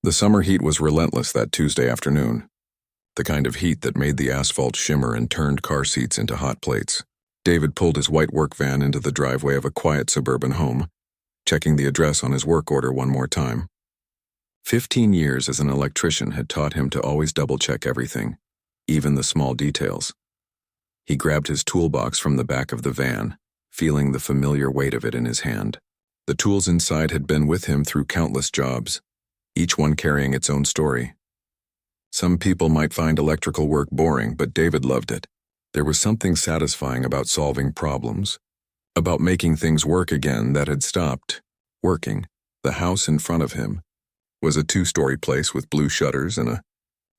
The summer heat was relentless that Tuesday afternoon, the kind of heat that made the asphalt shimmer and turned car seats into hot plates. David pulled his white work van into the driveway of a quiet suburban home, checking the address on his work order one more time. 15 years as an electrician had taught him to always double-check everything, even the small details. He grabbed his toolbox from the back of the van, feeling the familiar weight of it in his hand. The tools inside had been with him through countless jobs, each one carrying its own story. Some people might find electrical work boring, but David loved it. There was something satisfying about solving problems, about making things work again that had stopped working. The house in front of him was a 2-story place with blue shutters and a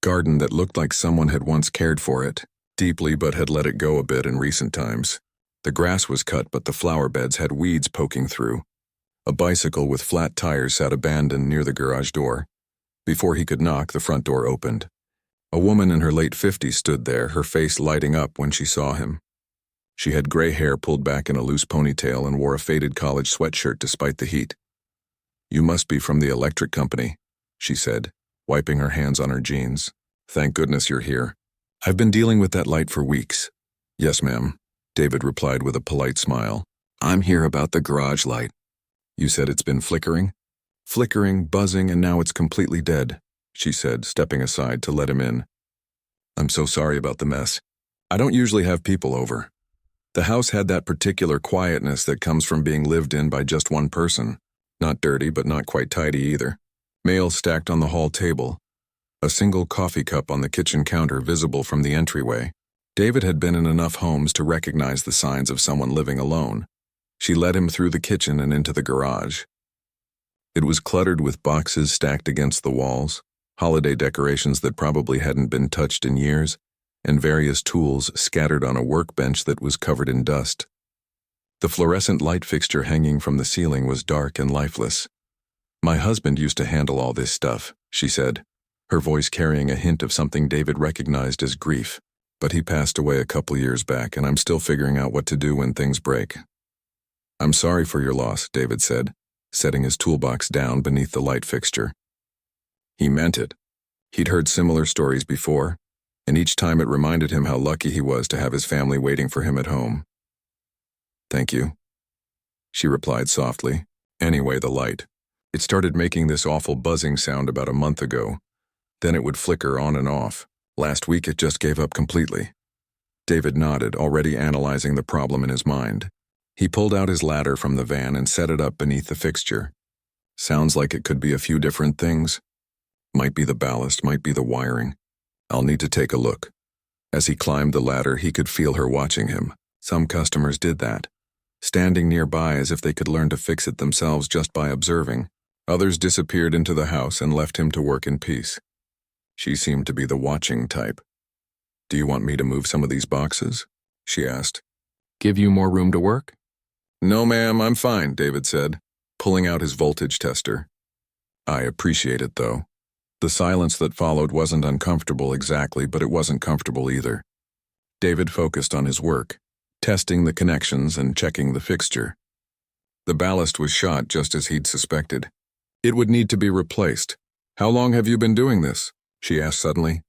garden that looked like someone had once cared for it deeply but had let it go a bit in recent times. The grass was cut, but the flower beds had weeds poking through. A bicycle with flat tires sat abandoned near the garage door. Before he could knock, the front door opened. A woman in her late 50s stood there, her face lighting up when she saw him. She had gray hair pulled back in a loose ponytail and wore a faded college sweatshirt despite the heat. "You must be from the electric company," she said, wiping her hands on her jeans. "Thank goodness you're here. I've been dealing with that light for weeks." "Yes, ma'am," David replied with a polite smile. "I'm here about the garage light." "You said it's been flickering?" "Flickering, buzzing, and now it's completely dead," she said, stepping aside to let him in. "I'm so sorry about the mess. I don't usually have people over." The house had that particular quietness that comes from being lived in by just one person. Not dirty, but not quite tidy either. Mail stacked on the hall table. A single coffee cup on the kitchen counter visible from the entryway. David had been in enough homes to recognize the signs of someone living alone. She led him through the kitchen and into the garage. It was cluttered with boxes stacked against the walls, holiday decorations that probably hadn't been touched in years, and various tools scattered on a workbench that was covered in dust. The fluorescent light fixture hanging from the ceiling was dark and lifeless. "My husband used to handle all this stuff," she said, her voice carrying a hint of something David recognized as grief. "But he passed away a couple years back, and I'm still figuring out what to do when things break." "I'm sorry for your loss," David said, setting his toolbox down beneath the light fixture. He meant it. He'd heard similar stories before, and each time it reminded him how lucky he was to have his family waiting for him at home. "Thank you," she replied softly. "Anyway, the light. It started making this awful buzzing sound about a month ago. Then it would flicker on and off. Last week it just gave up completely." David nodded, already analyzing the problem in his mind. He pulled out his ladder from the van and set it up beneath the fixture. "Sounds like it could be a few different things. Might be the ballast, might be the wiring. I'll need to take a look." As he climbed the ladder, he could feel her watching him. Some customers did that, standing nearby as if they could learn to fix it themselves just by observing. Others disappeared into the house and left him to work in peace. She seemed to be the watching type. "Do you want me to move some of these boxes?" she asked. "Give you more room to work?" "No, ma'am, I'm fine," David said, pulling out his voltage tester. "I appreciate it, though." The silence that followed wasn't uncomfortable exactly, but it wasn't comfortable either. David focused on his work, testing the connections and checking the fixture. The ballast was shot just as he'd suspected. It would need to be replaced. "How long have you been doing this?" she asked suddenly.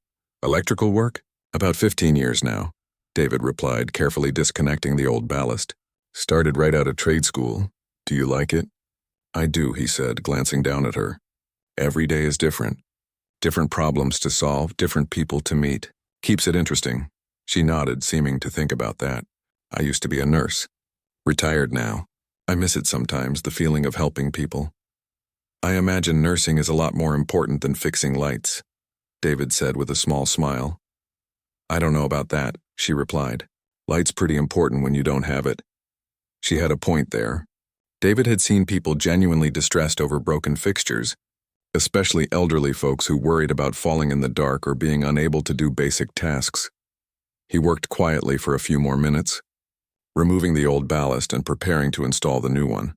"Electrical work?" "About 15 years now," David replied, carefully disconnecting the old ballast. "Started right out of trade school. Do you like it?" "I do," he said, glancing down at her. "Every day is different. Different problems to solve, different people to meet. Keeps it interesting." She nodded, seeming to think about that. "I used to be a nurse. Retired now. I miss it sometimes, the feeling of helping people." "I imagine nursing is a lot more important than fixing lights," David said with a small smile. "I don't know about that," she replied. "Light's pretty important when you don't have it." She had a point there. David had seen people genuinely distressed over broken fixtures, especially elderly folks who worried about falling in the dark or being unable to do basic tasks. He worked quietly for a few more minutes, removing the old ballast and preparing to install the new one.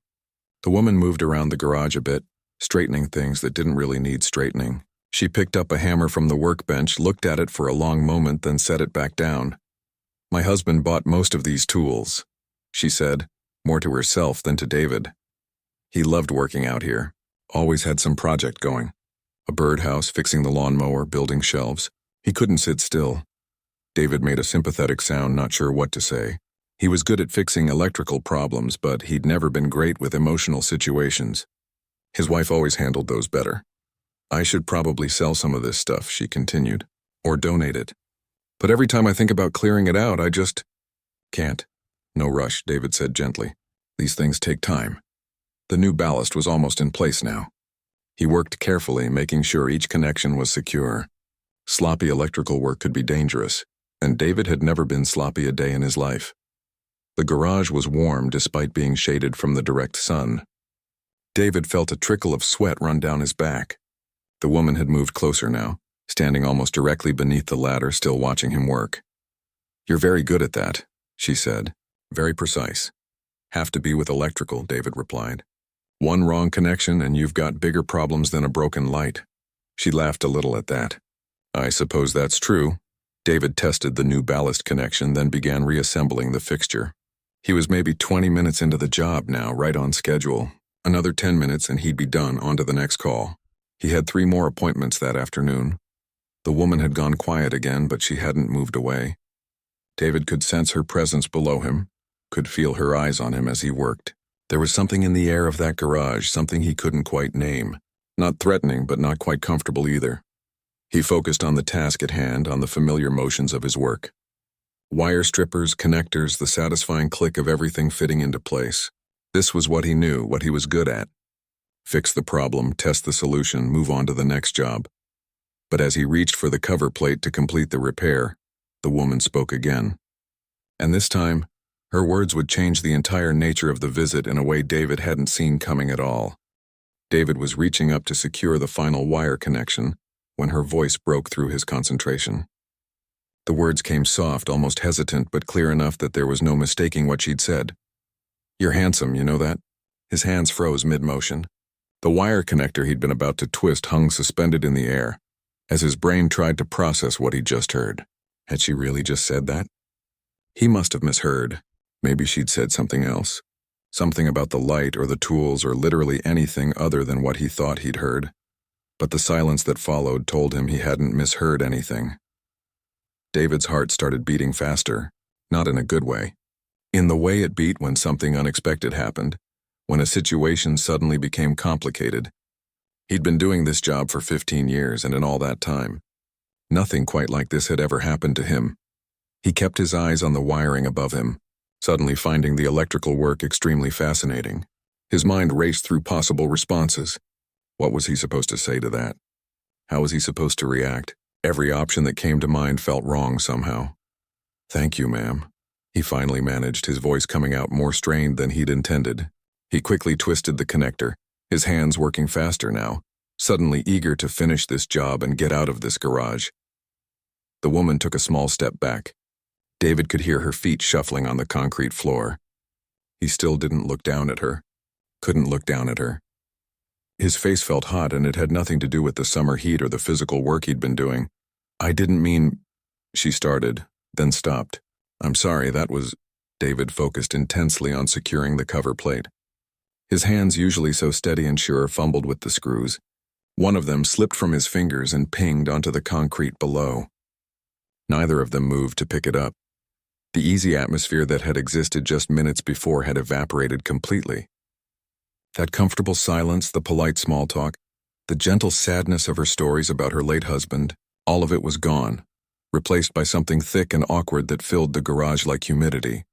The woman moved around the garage a bit, straightening things that didn't really need straightening. She picked up a hammer from the workbench, looked at it for a long moment, then set it back down. "My husband bought most of these tools," she said, more to herself than to David. "He loved working out here, always had some project going. A birdhouse, fixing the lawnmower, building shelves. He couldn't sit still. David made a sympathetic sound, not sure what to say. He was good at fixing electrical problems, but he'd never been great with emotional situations. His wife always handled those better. I should probably sell some of this stuff, she continued, or donate it. But every time I think about clearing it out, I just can't. No rush, David said gently. These things take time. The new ballast was almost in place now. He worked carefully, making sure each connection was secure. Sloppy electrical work could be dangerous, and David had never been sloppy a day in his life. The garage was warm despite being shaded from the direct sun. David felt a trickle of sweat run down his back. The woman had moved closer now, standing almost directly beneath the ladder, still watching him work. "You're very good at that," she said. "Very precise." "Have to be with electrical," David replied. "One wrong connection and you've got bigger problems than a broken light." She laughed a little at that. "I suppose that's true." David tested the new ballast connection, then began reassembling the fixture. He was maybe 20 minutes into the job now, right on schedule. Another 10 minutes and he'd be done, on to the next call. He had 3 more appointments that afternoon. The woman had gone quiet again, but she hadn't moved away. David could sense her presence below him, could feel her eyes on him as he worked. There was something in the air of that garage, something he couldn't quite name. Not threatening, but not quite comfortable either. He focused on the task at hand, on the familiar motions of his work. Wire strippers, connectors, the satisfying click of everything fitting into place. This was what he knew, what he was good at. Fix the problem, test the solution, move on to the next job. But as he reached for the cover plate to complete the repair, the woman spoke again. And this time, her words would change the entire nature of the visit in a way David hadn't seen coming at all. David was reaching up to secure the final wire connection when her voice broke through his concentration. The words came soft, almost hesitant, but clear enough that there was no mistaking what she'd said. "You're handsome, you know that?" His hands froze mid-motion. The wire connector he'd been about to twist hung suspended in the air, as his brain tried to process what he'd just heard. Had she really just said that? He must have misheard. Maybe she'd said something else. Something about the light or the tools or literally anything other than what he thought he'd heard. But the silence that followed told him he hadn't misheard anything. David's heart started beating faster, not in a good way. In the way it beat when something unexpected happened, when a situation suddenly became complicated. He'd been doing this job for 15 years, and in all that time, nothing quite like this had ever happened to him. He kept his eyes on the wiring above him, suddenly finding the electrical work extremely fascinating. His mind raced through possible responses. What was he supposed to say to that? How was he supposed to react? Every option that came to mind felt wrong somehow. "Thank you, ma'am," he finally managed, his voice coming out more strained than he'd intended. He quickly twisted the connector, his hands working faster now, suddenly eager to finish this job and get out of this garage. The woman took a small step back. David could hear her feet shuffling on the concrete floor. He still didn't look down at her. Couldn't look down at her. His face felt hot, and it had nothing to do with the summer heat or the physical work he'd been doing. "I didn't mean," she started, then stopped. "I'm sorry, that was..." David focused intensely on securing the cover plate. His hands, usually so steady and sure, fumbled with the screws. One of them slipped from his fingers and pinged onto the concrete below. Neither of them moved to pick it up. The easy atmosphere that had existed just minutes before had evaporated completely. That comfortable silence, the polite small talk, the gentle sadness of her stories about her late husband, all of it was gone, replaced by something thick and awkward that filled the garage like humidity.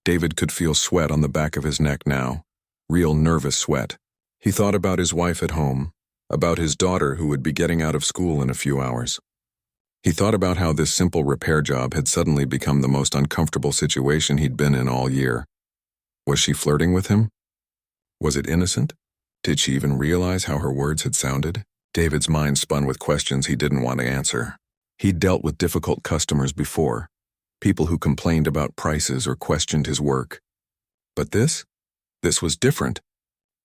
David could feel sweat on the back of his neck now, real nervous sweat. He thought about his wife at home, about his daughter who would be getting out of school in a few hours. He thought about how this simple repair job had suddenly become the most uncomfortable situation he'd been in all year. Was she flirting with him? Was it innocent? Did she even realize how her words had sounded? David's mind spun with questions he didn't want to answer. He'd dealt with difficult customers before, people who complained about prices or questioned his work. But this was different.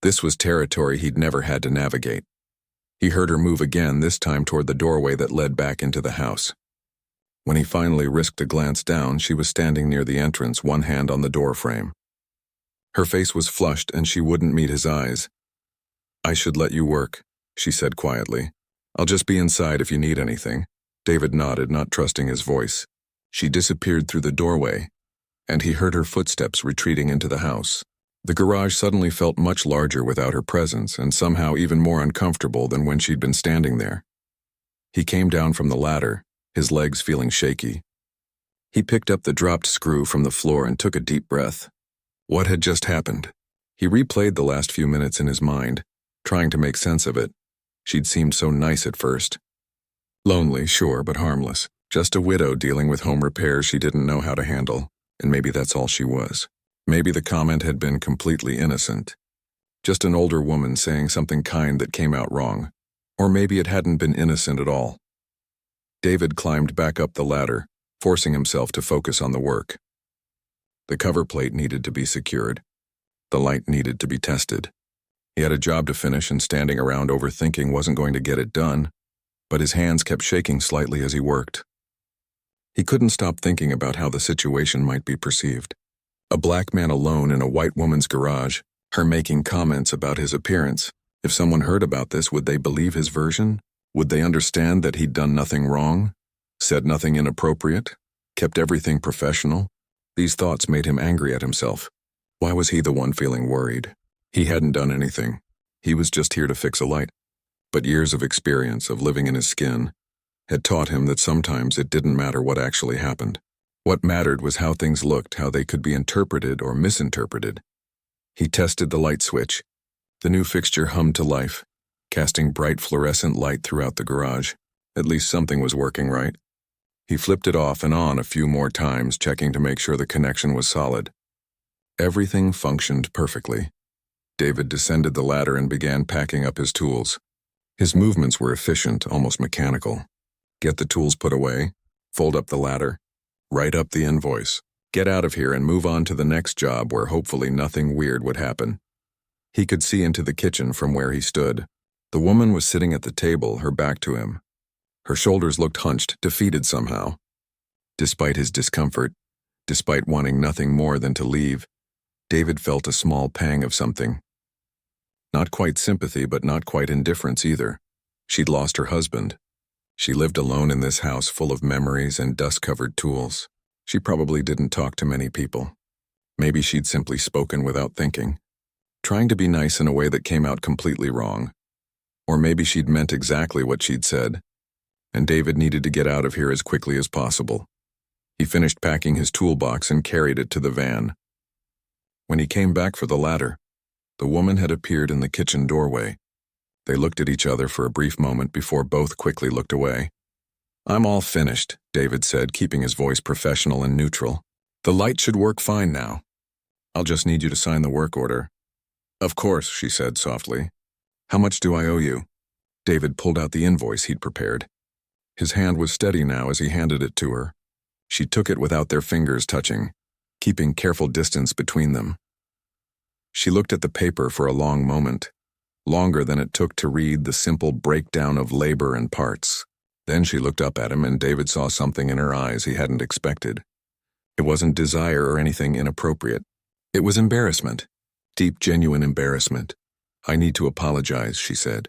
This was territory he'd never had to navigate. He heard her move again, this time toward the doorway that led back into the house. When he finally risked a glance down, she was standing near the entrance, one hand on the door frame. Her face was flushed, and she wouldn't meet his eyes. "I should let you work," she said quietly. I'll just be inside if you need anything. David nodded, not trusting his voice. She disappeared through the doorway, and he heard her footsteps retreating into the house. The garage suddenly felt much larger without her presence, and somehow even more uncomfortable than when she'd been standing there. He came down from the ladder, his legs feeling shaky. He picked up the dropped screw from the floor and took a deep breath. What had just happened? He replayed the last few minutes in his mind, trying to make sense of it. She'd seemed so nice at first. Lonely, sure, but harmless. Just a widow dealing with home repairs she didn't know how to handle, and maybe that's all she was. Maybe the comment had been completely innocent. Just an older woman saying something kind that came out wrong. Or maybe it hadn't been innocent at all. David climbed back up the ladder, forcing himself to focus on the work. The cover plate needed to be secured. The light needed to be tested. He had a job to finish, and standing around overthinking wasn't going to get it done, but his hands kept shaking slightly as he worked. He couldn't stop thinking about how the situation might be perceived. A black man alone in a white woman's garage, her making comments about his appearance. If someone heard about this, would they believe his version? Would they understand that he'd done nothing wrong, said nothing inappropriate, kept everything professional? These thoughts made him angry at himself. Why was he the one feeling worried? He hadn't done anything. He was just here to fix a light. But years of experience, of living in his skin, had taught him that sometimes it didn't matter what actually happened. What mattered was how things looked, how they could be interpreted or misinterpreted. He tested the light switch. The new fixture hummed to life, casting bright fluorescent light throughout the garage. At least something was working right. He flipped it off and on a few more times, checking to make sure the connection was solid. Everything functioned perfectly. David descended the ladder and began packing up his tools. His movements were efficient, almost mechanical. Get the tools put away, fold up the ladder, write up the invoice, get out of here and move on to the next job where hopefully nothing weird would happen. He could see into the kitchen from where he stood. The woman was sitting at the table, her back to him. Her shoulders looked hunched, defeated somehow. Despite his discomfort, despite wanting nothing more than to leave, David felt a small pang of something. Not quite sympathy, but not quite indifference either. She'd lost her husband. She lived alone in this house full of memories and dust-covered tools. She probably didn't talk to many people. Maybe she'd simply spoken without thinking, trying to be nice in a way that came out completely wrong. Or maybe she'd meant exactly what she'd said, and David needed to get out of here as quickly as possible. He finished packing his toolbox and carried it to the van. When he came back for the ladder, the woman had appeared in the kitchen doorway. They looked at each other for a brief moment before both quickly looked away. "I'm all finished," David said, keeping his voice professional and neutral. "The light should work fine now. I'll just need you to sign the work order." "Of course," she said softly. "How much do I owe you?" David pulled out the invoice he'd prepared. His hand was steady now as he handed it to her. She took it without their fingers touching, keeping careful distance between them. She looked at the paper for a long moment, longer than it took to read the simple breakdown of labor and parts. Then she looked up at him, and David saw something in her eyes he hadn't expected. It wasn't desire or anything inappropriate. It was embarrassment. Deep, genuine embarrassment. "I need to apologize," she said.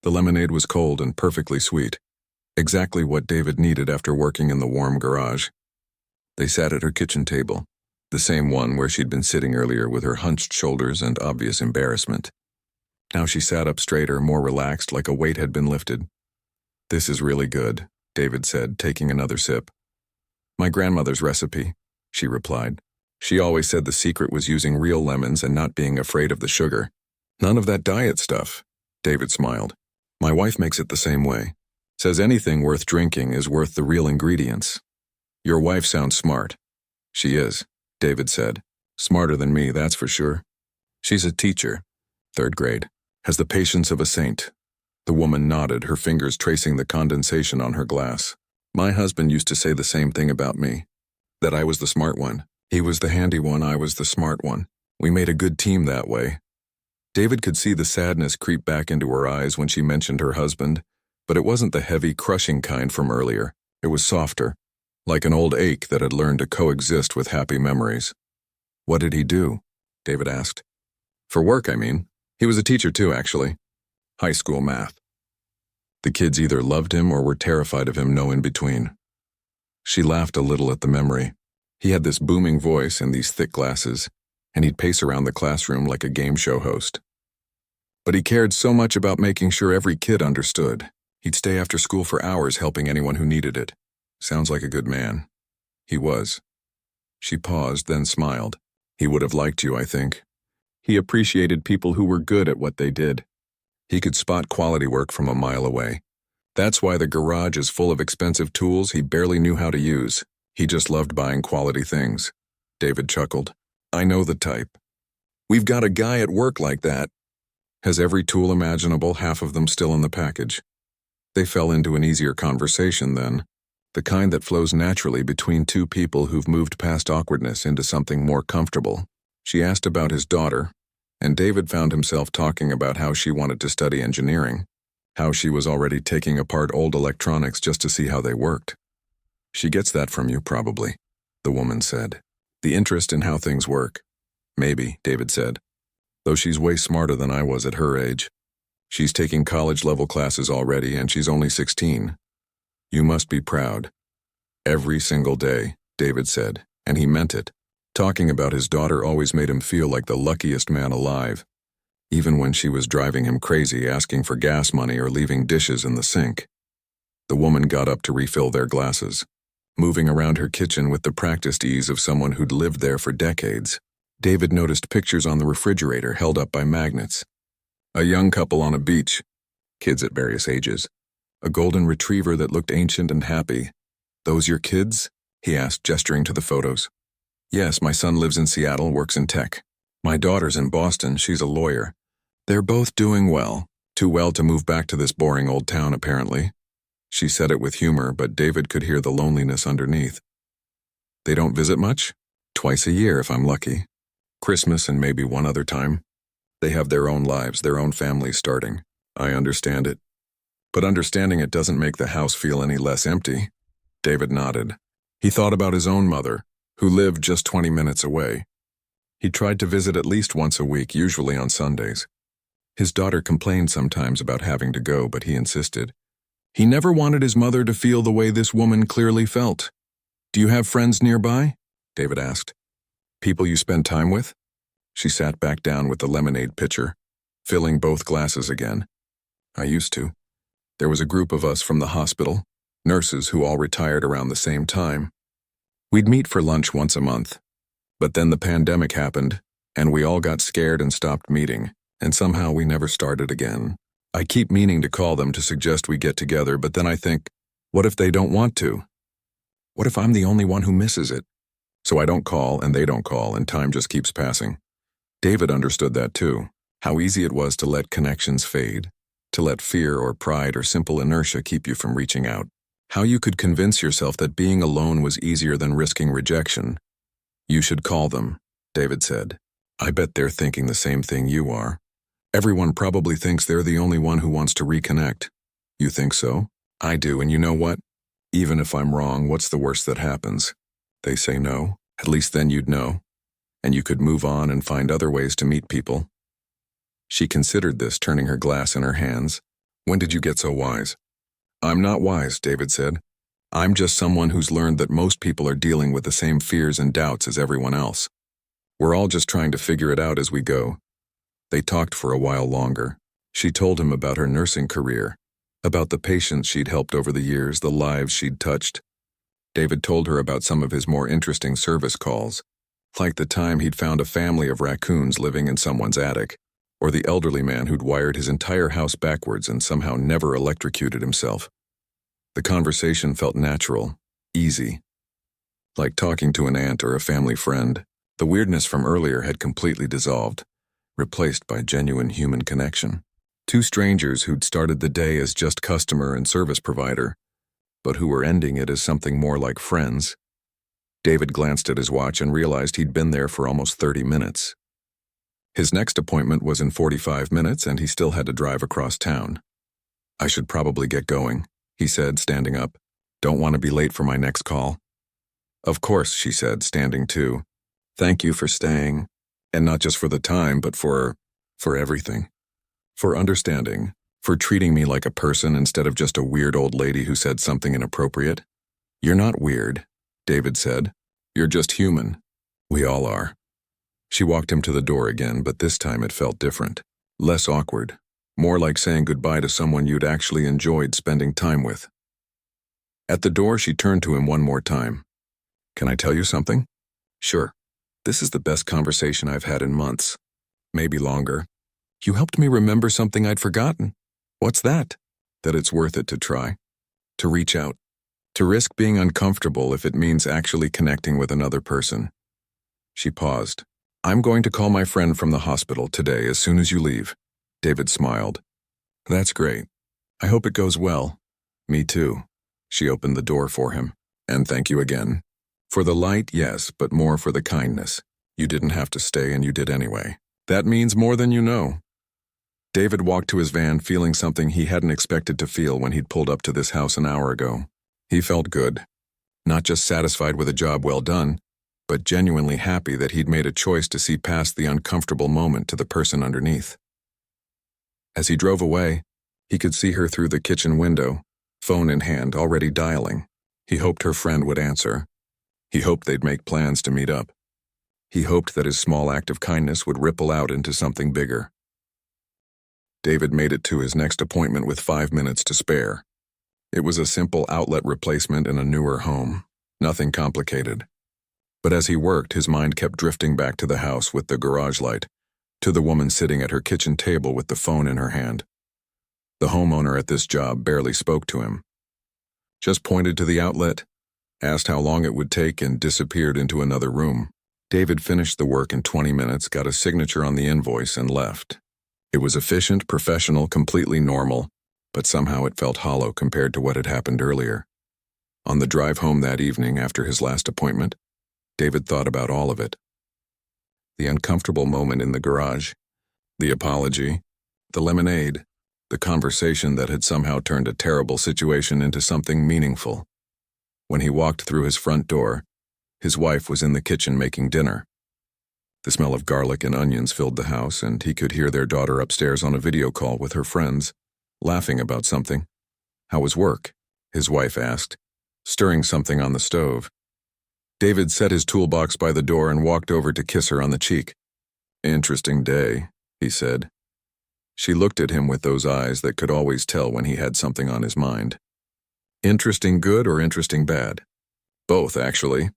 The lemonade was cold and perfectly sweet. Exactly what David needed after working in the warm garage. They sat at her kitchen table, the same one where she'd been sitting earlier with her hunched shoulders and obvious embarrassment. Now she sat up straighter, more relaxed, like a weight had been lifted. "This is really good," David said, taking another sip. "My grandmother's recipe," she replied. "She always said the secret was using real lemons and not being afraid of the sugar. None of that diet stuff." David smiled. "My wife makes it the same way. Says anything worth drinking is worth the real ingredients." "Your wife sounds smart." "She is," David said. "Smarter than me, that's for sure. She's a teacher, 3rd grade, has the patience of a saint." The woman nodded, her fingers tracing the condensation on her glass. "My husband used to say the same thing about me, that I was the smart one. He was the handy one, I was the smart one. We made a good team that way." David could see the sadness creep back into her eyes when she mentioned her husband, but it wasn't the heavy, crushing kind from earlier. It was softer, like an old ache that had learned to coexist with happy memories. "What did he do?" David asked. "For work, I mean. He was a teacher too, actually. High school math." The kids either loved him or were terrified of him, no in between. She laughed a little at the memory. He had this booming voice and these thick glasses, and he'd pace around the classroom like a game show host. But he cared so much about making sure every kid understood. He'd stay after school for hours helping anyone who needed it. Sounds like a good man. He was. She paused, then smiled. He would have liked you, I think. He appreciated people who were good at what they did. He could spot quality work from a mile away. That's why the garage is full of expensive tools he barely knew how to use. He just loved buying quality things. David chuckled. I know the type. We've got a guy at work like that. Has every tool imaginable, half of them still in the package. They fell into an easier conversation then, the kind that flows naturally between two people who've moved past awkwardness into something more comfortable. She asked about his daughter, and David found himself talking about how she wanted to study engineering, how she was already taking apart old electronics just to see how they worked. She gets that from you, probably, the woman said. The interest in how things work. Maybe, David said, though she's way smarter than I was at her age. She's taking college-level classes already, and she's only 16. You must be proud. Every single day, David said, and he meant it. Talking about his daughter always made him feel like the luckiest man alive, even when she was driving him crazy asking for gas money or leaving dishes in the sink. The woman got up to refill their glasses, moving around her kitchen with the practiced ease of someone who'd lived there for decades. David noticed pictures on the refrigerator held up by magnets. A young couple on a beach, kids at various ages. A golden retriever that looked ancient and happy. Those your kids? He asked, gesturing to the photos. Yes, my son lives in Seattle, works in tech. My daughter's in Boston, she's a lawyer. They're both doing well, too well to move back to this boring old town, apparently. She said it with humor, but David could hear the loneliness underneath. They don't visit much? Twice a year, if I'm lucky. Christmas and maybe one other time. They have their own lives, their own families starting. I understand it. But understanding it doesn't make the house feel any less empty. David nodded. He thought about his own mother, who lived just 20 minutes away. He tried to visit at least once a week, usually on Sundays. His daughter complained sometimes about having to go, but he insisted. He never wanted his mother to feel the way this woman clearly felt. Do you have friends nearby? David asked. People you spend time with? She sat back down with the lemonade pitcher, filling both glasses again. I used to. There was a group of us from the hospital, nurses who all retired around the same time. We'd meet for lunch once a month. But then the pandemic happened, and we all got scared and stopped meeting, and somehow we never started again. I keep meaning to call them to suggest we get together, but then I think, what if they don't want to? What if I'm the only one who misses it? So I don't call, and they don't call, and time just keeps passing. David understood that too, how easy it was to let connections fade, to let fear or pride or simple inertia keep you from reaching out. How you could convince yourself that being alone was easier than risking rejection. You should call them, David said. I bet they're thinking the same thing you are. Everyone probably thinks they're the only one who wants to reconnect. You think so? I do, and you know what? Even if I'm wrong, what's the worst that happens? They say no. At least then you'd know. And you could move on and find other ways to meet people. She considered this, turning her glass in her hands. When did you get so wise? I'm not wise, David said. I'm just someone who's learned that most people are dealing with the same fears and doubts as everyone else. We're all just trying to figure it out as we go. They talked for a while longer. She told him about her nursing career, about the patients she'd helped over the years, the lives she'd touched. David told her about some of his more interesting service calls, like the time he'd found a family of raccoons living in someone's attic, or the elderly man who'd wired his entire house backwards and somehow never electrocuted himself. The conversation felt natural, easy, like talking to an aunt or a family friend. The weirdness from earlier had completely dissolved, replaced by genuine human connection. Two strangers who'd started the day as just customer and service provider, but who were ending it as something more like friends. David glanced at his watch and realized he'd been there for almost 30 minutes. His next appointment was in 45 minutes, and he still had to drive across town. I should probably get going, he said, standing up. Don't want to be late for my next call. Of course, she said, standing too. Thank you for staying. And not just for the time, but for everything. For understanding, For treating me like a person instead of just a weird old lady who said something inappropriate. You're not weird, David said. You're just human. We all are. She walked him to the door again, but this time it felt different. Less awkward. More like saying goodbye to someone you'd actually enjoyed spending time with. At the door, she turned to him one more time. Can I tell you something? Sure. This is the best conversation I've had in months. Maybe longer. You helped me remember something I'd forgotten. What's that? That it's worth it to try. To reach out. To risk being uncomfortable if it means actually connecting with another person. She paused. I'm going to call my friend from the hospital today as soon as you leave. David smiled. That's great. I hope it goes well. Me too. She opened the door for him. And thank you again. For the light, yes, but more for the kindness. You didn't have to stay and you did anyway. That means more than you know. David walked to his van feeling something he hadn't expected to feel when he'd pulled up to this house an hour ago. He felt good. Not just satisfied with a job well done, but genuinely happy that he'd made a choice to see past the uncomfortable moment to the person underneath. As he drove away, he could see her through the kitchen window, phone in hand, already dialing. He hoped her friend would answer. He hoped they'd make plans to meet up. He hoped that his small act of kindness would ripple out into something bigger. David made it to his next appointment with 5 minutes to spare. It was a simple outlet replacement in a newer home, nothing complicated. But as he worked, his mind kept drifting back to the house with the garage light, to the woman sitting at her kitchen table with the phone in her hand. The homeowner at this job barely spoke to him. Just pointed to the outlet, asked how long it would take, and disappeared into another room. David finished the work in 20 minutes, got a signature on the invoice, and left. It was efficient, professional, completely normal, but somehow it felt hollow compared to what had happened earlier. On the drive home that evening after his last appointment, David thought about all of it. The uncomfortable moment in the garage, the apology, the lemonade, the conversation that had somehow turned a terrible situation into something meaningful. When he walked through his front door, his wife was in the kitchen making dinner. The smell of garlic and onions filled the house, and he could hear their daughter upstairs on a video call with her friends, laughing about something. How was work? His wife asked, stirring something on the stove. David set his toolbox by the door and walked over to kiss her on the cheek. Interesting day, he said. She looked at him with those eyes that could always tell when he had something on his mind. Interesting good or interesting bad? Both, actually.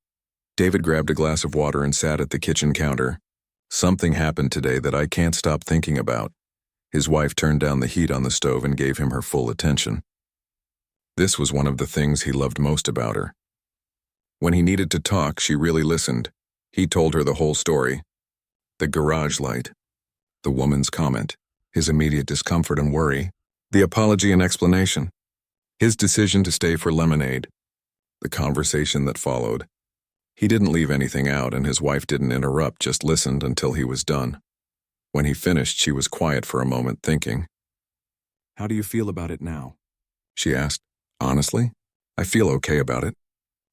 David grabbed a glass of water and sat at the kitchen counter. Something happened today that I can't stop thinking about. His wife turned down the heat on the stove and gave him her full attention. This was one of the things he loved most about her. When he needed to talk, she really listened. He told her the whole story. The garage light. The woman's comment. His immediate discomfort and worry. The apology and explanation. His decision to stay for lemonade. The conversation that followed. He didn't leave anything out, and his wife didn't interrupt, just listened until he was done. When he finished, she was quiet for a moment, thinking. How do you feel about it now? She asked. Honestly, I feel okay about it.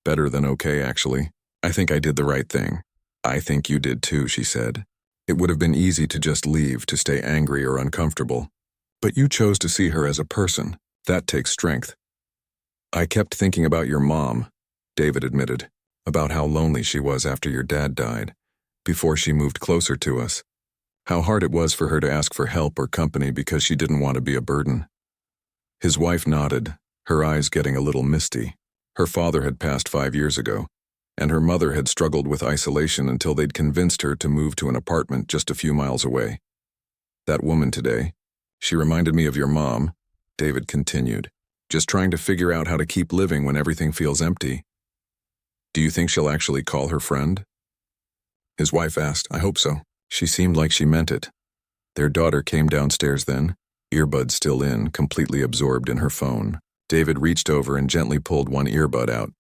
Better than okay, actually. I think I did the right thing. I think you did too, she said. It would have been easy to just leave, to stay angry or uncomfortable. But you chose to see her as a person. That takes strength. I kept thinking about your mom, David admitted, about how lonely she was after your dad died, before she moved closer to us. How hard it was for her to ask for help or company because she didn't want to be a burden. His wife nodded, her eyes getting a little misty. Her father had passed 5 years ago, and her mother had struggled with isolation until they'd convinced her to move to an apartment just a few miles away. That woman today, she reminded me of your mom, David continued, just trying to figure out how to keep living when everything feels empty. Do you think she'll actually call her friend? His wife asked. I hope so. She seemed like she meant it. Their daughter came downstairs then, earbuds still in, completely absorbed in her phone. David reached over and gently pulled one earbud out.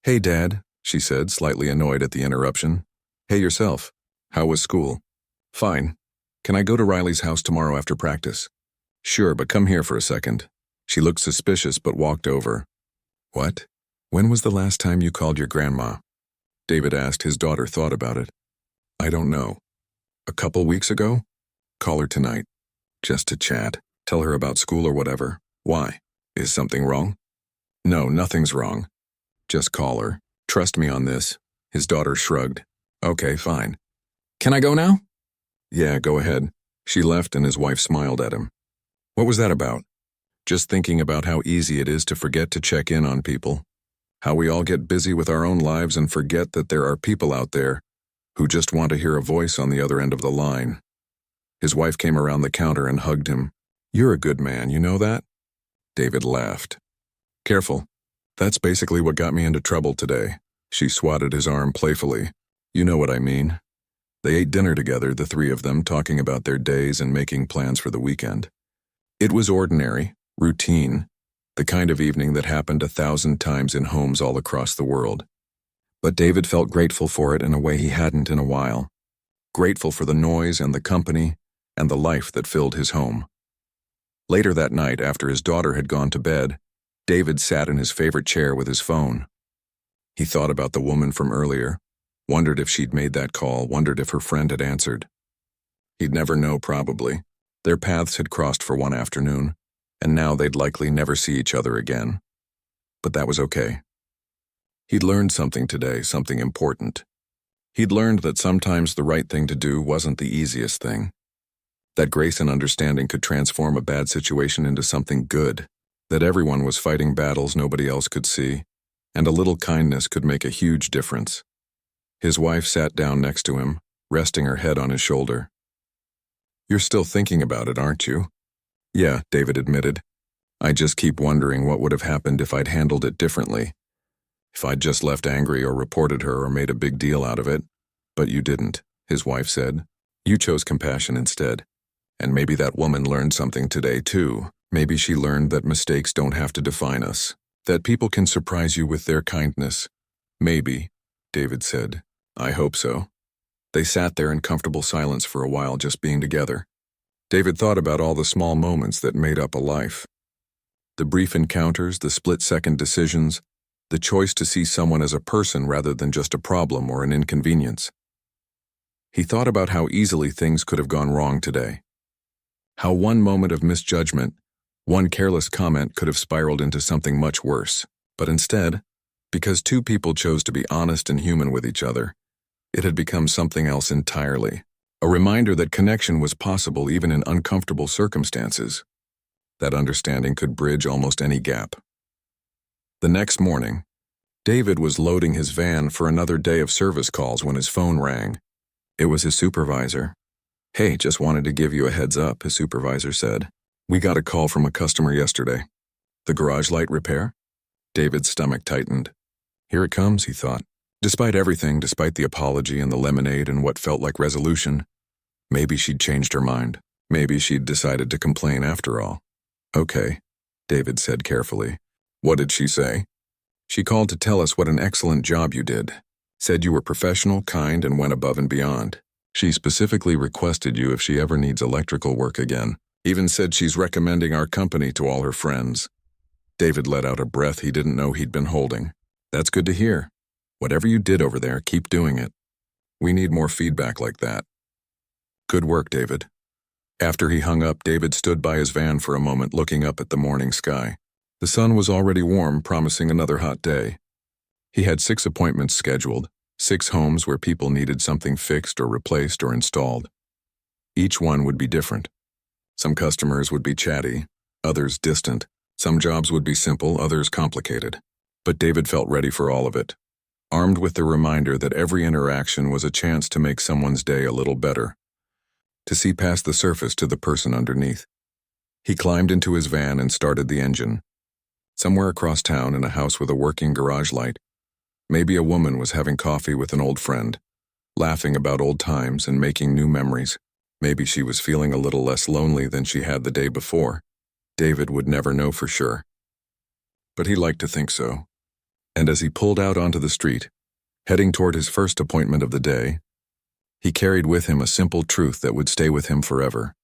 Hey, Dad, she said, slightly annoyed at the interruption. Hey yourself. How was school? Fine. Can I go to Riley's house tomorrow after practice? Sure, but come here for a second. She looked suspicious but walked over. What? When was the last time you called your grandma? David asked. His daughter thought about it. I don't know. A couple weeks ago? Call her tonight. Just to chat. Tell her about school or whatever. Why? Is something wrong? No, nothing's wrong. Just call her. Trust me on this. His daughter shrugged. Okay, fine. Can I go now? Yeah, go ahead. She left and his wife smiled at him. What was that about? Just thinking about how easy it is to forget to check in on people. How we all get busy with our own lives and forget that there are people out there who just want to hear a voice on the other end of the line. His wife came around the counter and hugged him. You're a good man, you know that? David laughed. Careful. That's basically what got me into trouble today. She swatted his arm playfully. You know what I mean. They ate dinner together, the three of them, talking about their days and making plans for the weekend. It was ordinary, routine, the kind of evening that happened 1,000 times in homes all across the world. But David felt grateful for it in a way he hadn't in a while. Grateful for the noise and the company and the life that filled his home. Later that night, after his daughter had gone to bed, David sat in his favorite chair with his phone. He thought about the woman from earlier, wondered if she'd made that call, wondered if her friend had answered. He'd never know, probably. Their paths had crossed for one afternoon, and now they'd likely never see each other again. But that was okay. He'd learned something today, something important. He'd learned that sometimes the right thing to do wasn't the easiest thing. That grace and understanding could transform a bad situation into something good. That everyone was fighting battles nobody else could see, and a little kindness could make a huge difference. His wife sat down next to him, resting her head on his shoulder. You're still thinking about it, aren't you? Yeah, David admitted. I just keep wondering what would have happened if I'd handled it differently. If I'd just left angry or reported her or made a big deal out of it. But you didn't, his wife said. You chose compassion instead. And maybe that woman learned something today, too. Maybe she learned that mistakes don't have to define us. That people can surprise you with their kindness. Maybe, David said. I hope so. They sat there in comfortable silence for a while, just being together. David thought about all the small moments that made up a life. The brief encounters, the split-second decisions, the choice to see someone as a person rather than just a problem or an inconvenience. He thought about how easily things could have gone wrong today. How one moment of misjudgment, one careless comment could have spiraled into something much worse. But instead, because two people chose to be honest and human with each other, it had become something else entirely. A reminder that connection was possible even in uncomfortable circumstances. That understanding could bridge almost any gap. The next morning, David was loading his van for another day of service calls when his phone rang. It was his supervisor. Hey, just wanted to give you a heads up, his supervisor said. We got a call from a customer yesterday. The garage light repair? David's stomach tightened. Here it comes, he thought. Despite everything, despite the apology and the lemonade and what felt like resolution, maybe she'd changed her mind. Maybe she'd decided to complain after all. Okay, David said carefully. What did she say? She called to tell us what an excellent job you did. Said you were professional, kind, and went above and beyond. She specifically requested you if she ever needs electrical work again. Even said she's recommending our company to all her friends. David let out a breath he didn't know he'd been holding. That's good to hear. Whatever you did over there, keep doing it. We need more feedback like that. Good work, David. After he hung up, David stood by his van for a moment, looking up at the morning sky. The sun was already warm, promising another hot day. He had 6 appointments scheduled, 6 homes where people needed something fixed or replaced or installed. Each one would be different. Some customers would be chatty, others distant. Some jobs would be simple, others complicated. But David felt ready for all of it, armed with the reminder that every interaction was a chance to make someone's day a little better, to see past the surface to the person underneath. He climbed into his van and started the engine. Somewhere across town, in a house with a working garage light, maybe a woman was having coffee with an old friend, laughing about old times and making new memories. Maybe she was feeling a little less lonely than she had the day before. David would never know for sure. But he liked to think so. And as he pulled out onto the street, heading toward his first appointment of the day, he carried with him a simple truth that would stay with him forever.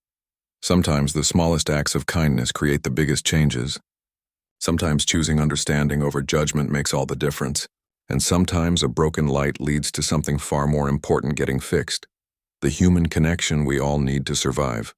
Sometimes the smallest acts of kindness create the biggest changes. Sometimes choosing understanding over judgment makes all the difference. And sometimes a broken light leads to something far more important getting fixed. The human connection we all need to survive.